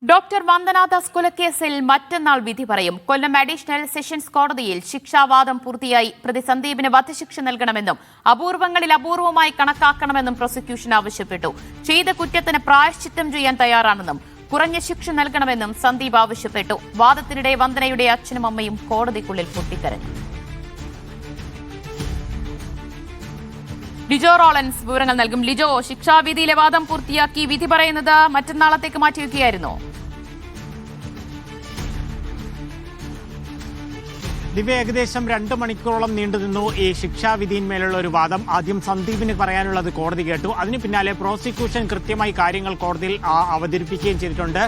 Doctor Vandana Das കൊലക്കേസിൽ മറ്റന്നാൾ വിധി പറയും. കൊല്ലം അഡീഷണൽ സെഷൻസ് കോടതിയിൽ ശിക്ഷാവാദം പൂർത്തിയായി. പ്രതി സന്ദീപിന് വധശിക്ഷ നൽകണമെന്നും അപൂർവങ്ങളിൽ അപൂർവമായി കണക്കാക്കണമെന്നും പ്രോസിക്യൂഷൻ ആവശ്യപ്പെട്ടു. ചെയ്ത കുറ്റത്തിന് പ്രായശ്ചിത്തം ചെയ്യാൻ തയ്യാറാണെന്നും കുറഞ്ഞ ശിക്ഷ നൽകണമെന്നും സന്ദീപ് ആവശ്യപ്പെട്ടു. വാദത്തിനിടെ വന്ദനയുടെ അച്ഛനും അമ്മയും കോടതിക്കുള്ളിൽ പൊട്ടിക്കരഞ്ഞു. ലിജോ റോളൻസ് വിവരങ്ങൾ നൽകും. ലിജോ, ശിക്ഷാവിധിയിലെ വാദം പൂർത്തിയാക്കി വിധി പറയുന്നത് മറ്റന്നാളത്തേക്ക് മാറ്റിവെക്കുകയായിരുന്നോ? ദിവ്യ, ഏകദേശം 2 മണിക്കൂറോളം നീണ്ടുനിന്നു ഈ ശിക്ഷാവിധിയിന്മേലുള്ള ഒരു വാദം. ആദ്യം സന്ദീപിന് പറയാനുള്ളത് കോടതി കേട്ടു. അതിന് പിന്നാലെ പ്രോസിക്യൂഷൻ കൃത്യമായി കാര്യങ്ങൾ കോടതിയിൽ അവതരിപ്പിക്കുകയും ചെയ്തിട്ടുണ്ട്.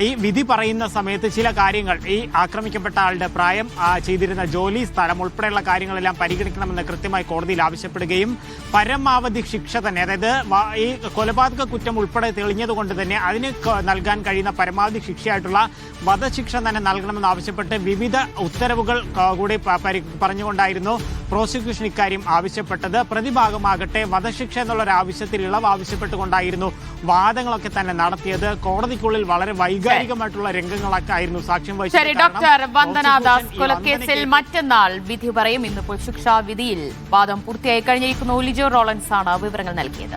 ഈ വിധി പറയുന്ന സമയത്ത് ചില കാര്യങ്ങൾ, ഈ ആക്രമിക്കപ്പെട്ട ആളുടെ പ്രായം, ചെയ്തിരുന്ന ജോലി, സ്ഥലം ഉൾപ്പെടെയുള്ള കാര്യങ്ങളെല്ലാം പരിഗണിക്കണമെന്ന് കൃത്യമായി കോടതിയിൽ ആവശ്യപ്പെടുകയും പരമാവധി ശിക്ഷ തന്നെ, അതായത് ഈ കൊലപാതക കുറ്റം ഉൾപ്പെടെ തെളിഞ്ഞതുകൊണ്ട് തന്നെ അതിന് നൽകാൻ കഴിയുന്ന പരമാവധി ശിക്ഷയായിട്ടുള്ള വധശിക്ഷ തന്നെ നൽകണമെന്ന് ആവശ്യപ്പെട്ട് വിവിധ ഉത്തരവുകൾ കൂടി പറഞ്ഞുകൊണ്ടായിരുന്നു പ്രോസിക്യൂഷൻ ഇക്കാര്യം ആവശ്യപ്പെട്ടത്. പ്രതിഭാഗമാകട്ടെ വധശിക്ഷ എന്നുള്ള ഒരു ആവശ്യത്തിൽ ഇളവ് ആവശ്യപ്പെട്ടുകൊണ്ടായിരുന്നു വാദങ്ങളൊക്കെ തന്നെ നടത്തിയത്. കോടതിക്കുള്ളിൽ വളരെ വൈകാരികമായിട്ടുള്ള രംഗങ്ങളൊക്കെ ആയിരുന്നു സാക്ഷ്യം വഹിച്ചത്. ഡോക്ടർ വന്ദനാദാസ് കൊലക്കേസിൽ മറ്റന്നാൾ വിധി പറയും. ഇന്നിപ്പോൾ ശിക്ഷാവിധിയിൽ വാദം പൂർത്തിയായി കഴിഞ്ഞിരിക്കുന്നു. ലിജോ റോളൻസ് ആണ് വിവരങ്ങൾ നൽകിയത്.